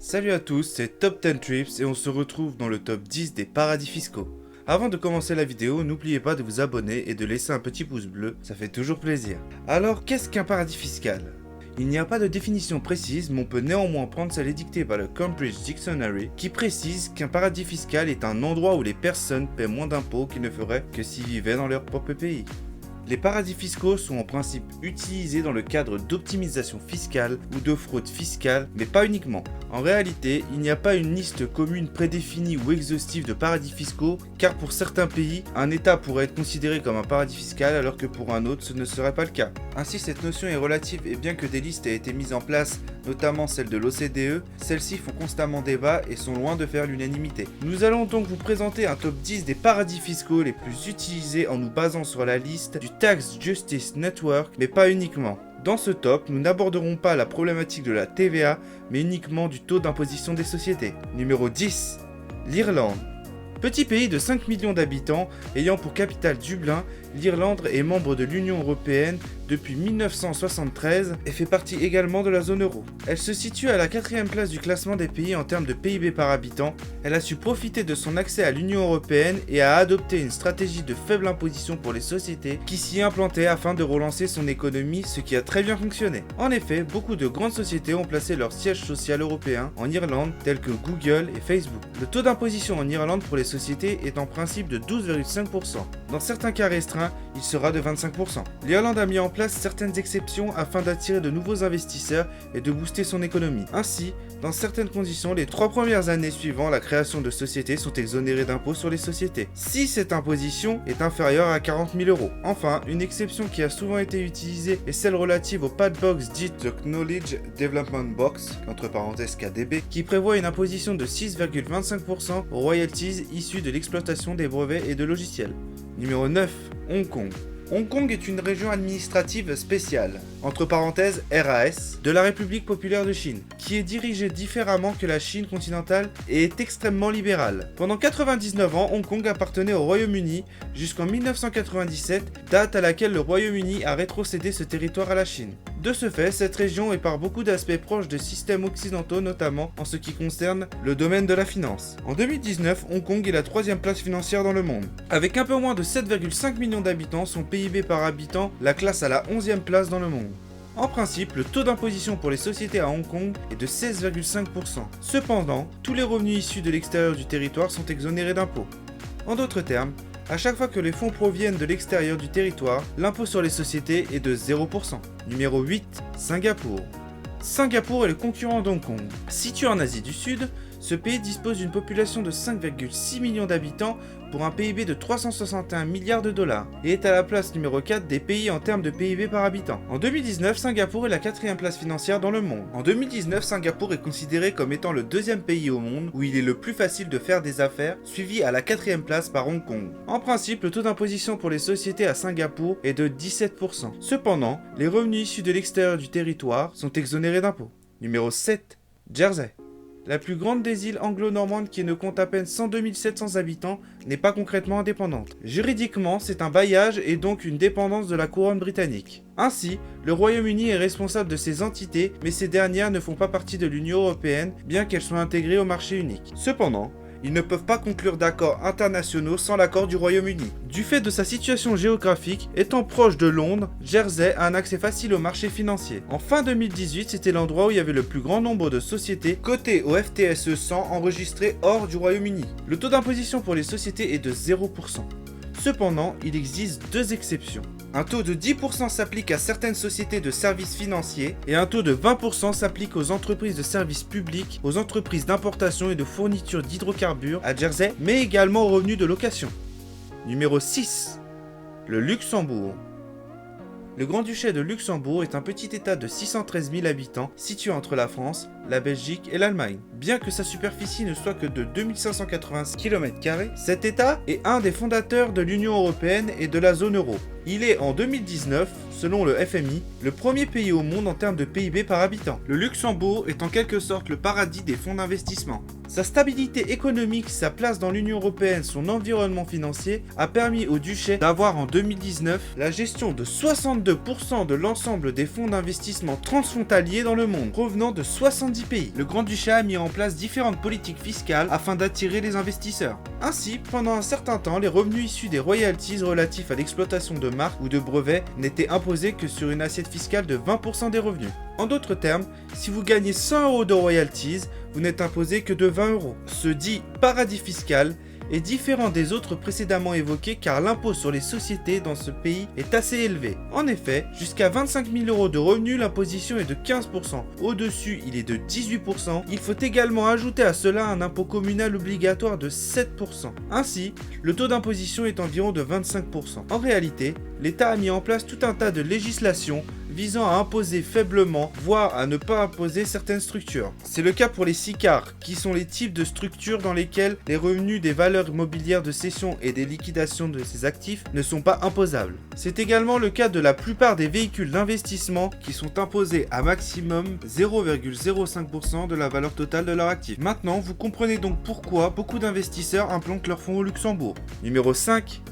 Salut à tous, c'est Top 10 Trips et on se retrouve dans le top 10 des paradis fiscaux. Avant de commencer la vidéo, n'oubliez pas de vous abonner et de laisser un petit pouce bleu, ça fait toujours plaisir. Alors, qu'est-ce qu'un paradis fiscal ? Il n'y a pas de définition précise, mais on peut néanmoins prendre celle édictée par le Cambridge Dictionary, qui précise qu'un paradis fiscal est un endroit où les personnes paient moins d'impôts qu'ils ne feraient que s'ils vivaient dans leur propre pays. Les paradis fiscaux sont en principe utilisés dans le cadre d'optimisation fiscale ou de fraude fiscale, mais pas uniquement. En réalité, il n'y a pas une liste commune prédéfinie ou exhaustive de paradis fiscaux, car pour certains pays, un État pourrait être considéré comme un paradis fiscal alors que pour un autre, ce ne serait pas le cas. Ainsi, cette notion est relative et bien que des listes aient été mises en place, notamment celle de l'OCDE, celles-ci font constamment débat et sont loin de faire l'unanimité. Nous allons donc vous présenter un top 10 des paradis fiscaux les plus utilisés en nous basant sur la liste du Tax Justice Network, mais pas uniquement. Dans ce top, nous n'aborderons pas la problématique de la TVA, mais uniquement du taux d'imposition des sociétés. Numéro 10. L'Irlande. Petit pays de 5 millions d'habitants, ayant pour capitale Dublin, l'Irlande est membre de l'Union Européenne depuis 1973 et fait partie également de la zone euro. Elle se situe à la 4e place du classement des pays en termes de PIB par habitant. Elle a su profiter de son accès à l'Union Européenne et a adopté une stratégie de faible imposition pour les sociétés qui s'y implantait afin de relancer son économie, ce qui a très bien fonctionné. En effet, beaucoup de grandes sociétés ont placé leur siège social européen en Irlande, tels que Google et Facebook. Le taux d'imposition en Irlande pour les sociétés est en principe de 12,5%. Dans certains cas restreints, il sera de 25%. L'Irlande a mis en place certaines exceptions afin d'attirer de nouveaux investisseurs et de booster son économie. Ainsi, dans certaines conditions, les 3 premières années suivant la création de sociétés sont exonérées d'impôts sur les sociétés, si cette imposition est inférieure à 40 000 €. Enfin, une exception qui a souvent été utilisée est celle relative au Padbox dite The Knowledge Development Box, entre parenthèses KDB, qui prévoit une imposition de 6,25% aux royalties issues de l'exploitation des brevets et de logiciels. Numéro 9. Hong Kong. Hong Kong est une région administrative spéciale, entre parenthèses RAS, de la République populaire de Chine, qui est dirigée différemment que la Chine continentale et est extrêmement libérale. Pendant 99 ans, Hong Kong appartenait au Royaume-Uni jusqu'en 1997, date à laquelle le Royaume-Uni a rétrocédé ce territoire à la Chine. De ce fait, cette région est par beaucoup d'aspects proche des systèmes occidentaux, notamment en ce qui concerne le domaine de la finance. En 2019, Hong Kong est la 3e place financière dans le monde. Avec un peu moins de 7,5 millions d'habitants, son PIB par habitant la classe à la 11e place dans le monde. En principe, le taux d'imposition pour les sociétés à Hong Kong est de 16,5%. Cependant, tous les revenus issus de l'extérieur du territoire sont exonérés d'impôts. En d'autres termes, à chaque fois que les fonds proviennent de l'extérieur du territoire, l'impôt sur les sociétés est de 0%. Numéro 8. Singapour. Singapour est le concurrent d'Hong Kong. Situé en Asie du Sud, ce pays dispose d'une population de 5,6 millions d'habitants pour un PIB de 361 milliards de dollars et est à la place numéro 4 des pays en termes de PIB par habitant. En 2019, Singapour est la 4e place financière dans le monde. En 2019, Singapour est considéré comme étant le 2e pays au monde où il est le plus facile de faire des affaires, suivi à la 4e place par Hong Kong. En principe, le taux d'imposition pour les sociétés à Singapour est de 17%. Cependant, les revenus issus de l'extérieur du territoire sont exonérés d'impôts. Numéro 7. Jersey. La plus grande des îles anglo-normandes qui ne compte à peine 102 700 habitants n'est pas concrètement indépendante. Juridiquement, c'est un bailliage et donc une dépendance de la couronne britannique. Ainsi, le Royaume-Uni est responsable de ces entités, mais ces dernières ne font pas partie de l'Union Européenne, bien qu'elles soient intégrées au marché unique. Cependant, ils ne peuvent pas conclure d'accords internationaux sans l'accord du Royaume-Uni. Du fait de sa situation géographique, étant proche de Londres, Jersey a un accès facile au marché financier. En fin 2018, c'était l'endroit où il y avait le plus grand nombre de sociétés cotées au FTSE 100 enregistrées hors du Royaume-Uni. Le taux d'imposition pour les sociétés est de 0%. Cependant, il existe 2 exceptions. Un taux de 10% s'applique à certaines sociétés de services financiers et un taux de 20% s'applique aux entreprises de services publics, aux entreprises d'importation et de fourniture d'hydrocarbures à Jersey, mais également aux revenus de location. Numéro 6. Le Luxembourg. Le Grand-Duché de Luxembourg est un petit état de 613 000 habitants situé entre la France, la Belgique et l'Allemagne. Bien que sa superficie ne soit que de 2586 km², cet état est un des fondateurs de l'Union Européenne et de la zone euro. Il est en 2019, selon le FMI, le premier pays au monde en termes de PIB par habitant. Le Luxembourg est en quelque sorte le paradis des fonds d'investissement. Sa stabilité économique, sa place dans l'Union Européenne, son environnement financier a permis au duché d'avoir en 2019 la gestion de 62% de l'ensemble des fonds d'investissement transfrontaliers dans le monde, provenant de 70 pays. Le Grand-Duché a mis en place différentes politiques fiscales afin d'attirer les investisseurs. Ainsi, pendant un certain temps, les revenus issus des royalties relatifs à l'exploitation de marques ou de brevets n'étaient imposés que sur une assiette fiscale de 20% des revenus. En d'autres termes, si vous gagnez 100 € de royalties, vous n'êtes imposé que de 20 €. Ce dit paradis fiscal est différent des autres précédemment évoqués car l'impôt sur les sociétés dans ce pays est assez élevé. En effet, jusqu'à 25 000 € de revenus, l'imposition est de 15%. Au-dessus, il est de 18%. Il faut également ajouter à cela un impôt communal obligatoire de 7%. Ainsi, le taux d'imposition est environ de 25%. En réalité, l'État a mis en place tout un tas de législations visant à imposer faiblement, voire à ne pas imposer certaines structures. C'est le cas pour les SICAR, qui sont les types de structures dans lesquelles les revenus des valeurs immobilières de cession et des liquidations de ces actifs ne sont pas imposables. C'est également le cas de la plupart des véhicules d'investissement qui sont imposés à maximum 0,05% de la valeur totale de leur actif. Maintenant, vous comprenez donc pourquoi beaucoup d'investisseurs implantent leurs fonds au Luxembourg. Numéro 5.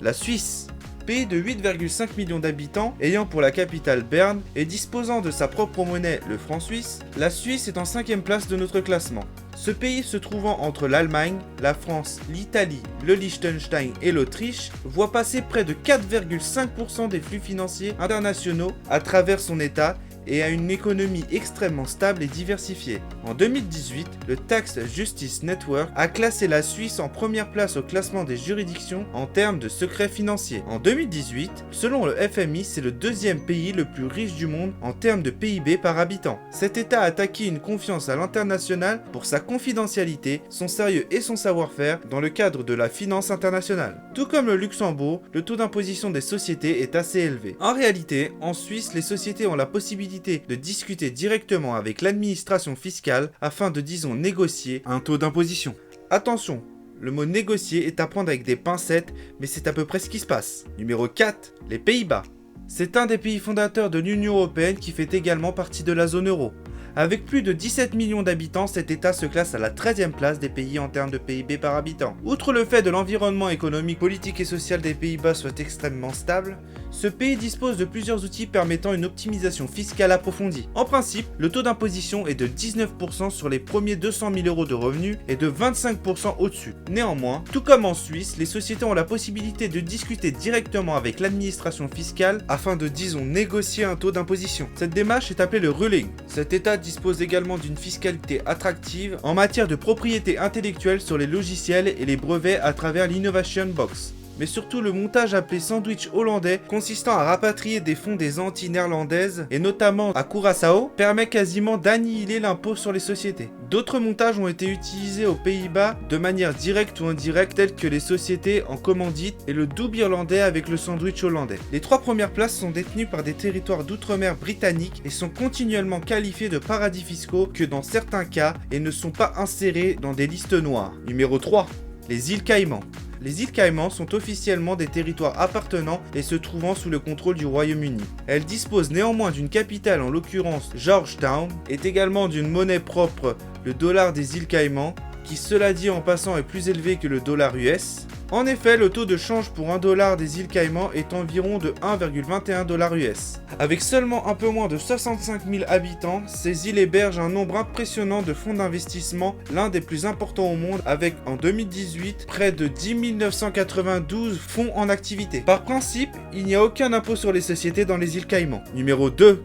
La Suisse. Pays de 8,5 millions d'habitants, ayant pour la capitale Berne et disposant de sa propre monnaie, le franc suisse, la Suisse est en 5e place de notre classement. Ce pays se trouvant entre l'Allemagne, la France, l'Italie, le Liechtenstein et l'Autriche, voit passer près de 4,5% des flux financiers internationaux à travers son État et a une économie extrêmement stable et diversifiée. En 2018, le Tax Justice Network a classé la Suisse en première place au classement des juridictions en termes de secret financier. En 2018, selon le FMI, c'est le 2e pays le plus riche du monde en termes de PIB par habitant. Cet État a acquis une confiance à l'international pour sa confidentialité, son sérieux et son savoir-faire dans le cadre de la finance internationale. Tout comme le Luxembourg, le taux d'imposition des sociétés est assez élevé. En réalité, en Suisse, les sociétés ont la possibilité de discuter directement avec l'administration fiscale afin de, disons, négocier un taux d'imposition. Attention, le mot négocier est à prendre avec des pincettes, mais c'est à peu près ce qui se passe. Numéro 4, les Pays-Bas. C'est un des pays fondateurs de l'Union Européenne qui fait également partie de la zone euro. Avec plus de 17 millions d'habitants, cet État se classe à la 13e place des pays en termes de PIB par habitant. Outre le fait que l'environnement économique, politique et social des Pays-Bas soit extrêmement stable, ce pays dispose de plusieurs outils permettant une optimisation fiscale approfondie. En principe, le taux d'imposition est de 19% sur les premiers 200 000 € de revenus et de 25% au-dessus. Néanmoins, tout comme en Suisse, les sociétés ont la possibilité de discuter directement avec l'administration fiscale afin de, disons, négocier un taux d'imposition. Cette démarche est appelée le ruling. Cet État dispose également d'une fiscalité attractive en matière de propriété intellectuelle sur les logiciels et les brevets à travers l'Innovation Box. Mais surtout le montage appelé sandwich hollandais, consistant à rapatrier des fonds des Antilles néerlandaises, et notamment à Curaçao, permet quasiment d'annihiler l'impôt sur les sociétés. D'autres montages ont été utilisés aux Pays-Bas de manière directe ou indirecte, tels que les sociétés en commandite et le double irlandais avec le sandwich hollandais. Les 3 premières places sont détenues par des territoires d'outre-mer britanniques et sont continuellement qualifiés de paradis fiscaux que dans certains cas et ne sont pas insérés dans des listes noires. Numéro 3. Les îles Caïmans. Les îles Caïmans sont officiellement des territoires appartenant et se trouvant sous le contrôle du Royaume-Uni. Elles disposent néanmoins d'une capitale, en l'occurrence Georgetown, et également d'une monnaie propre, le dollar des îles Caïmans, qui cela dit en passant est plus élevé que le dollar US. En effet, le taux de change pour 1 dollar des îles Caïmans est environ de 1,21 $ US. Avec seulement un peu moins de 65 000 habitants, ces îles hébergent un nombre impressionnant de fonds d'investissement, l'un des plus importants au monde, avec en 2018 près de 10 992 fonds en activité. Par principe, il n'y a aucun impôt sur les sociétés dans les îles Caïmans. Numéro 2.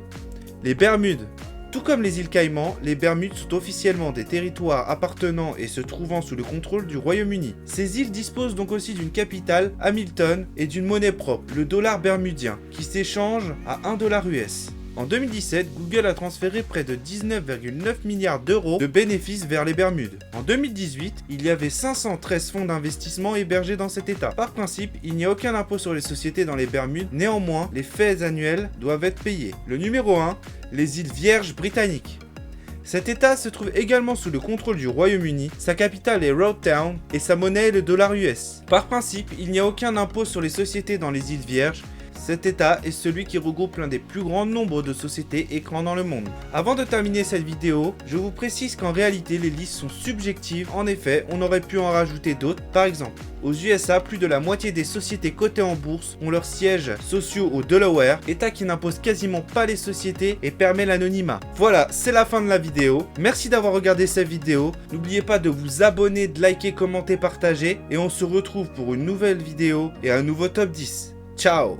Les Bermudes. Tout comme les îles Caïmans, les Bermudes sont officiellement des territoires appartenant et se trouvant sous le contrôle du Royaume-Uni. Ces îles disposent donc aussi d'une capitale, Hamilton, et d'une monnaie propre, le dollar bermudien, qui s'échange à 1 dollar US. En 2017, Google a transféré près de 19,9 milliards d'euros de bénéfices vers les Bermudes. En 2018, il y avait 513 fonds d'investissement hébergés dans cet état. Par principe, il n'y a aucun impôt sur les sociétés dans les Bermudes, néanmoins, les frais annuels doivent être payés. Le numéro 1, les îles Vierges britanniques. Cet État se trouve également sous le contrôle du Royaume-Uni, sa capitale est Roadtown et sa monnaie est le dollar US. Par principe, il n'y a aucun impôt sur les sociétés dans les îles Vierges. Cet État est celui qui regroupe l'un des plus grands nombres de sociétés écrans dans le monde. Avant de terminer cette vidéo, je vous précise qu'en réalité les listes sont subjectives. En effet, on aurait pu en rajouter d'autres. Par exemple, aux USA, plus de la moitié des sociétés cotées en bourse ont leurs sièges sociaux au Delaware, État qui n'impose quasiment pas les sociétés et permet l'anonymat. Voilà, c'est la fin de la vidéo. Merci d'avoir regardé cette vidéo. N'oubliez pas de vous abonner, de liker, commenter, partager. Et on se retrouve pour une nouvelle vidéo et un nouveau top 10. Ciao!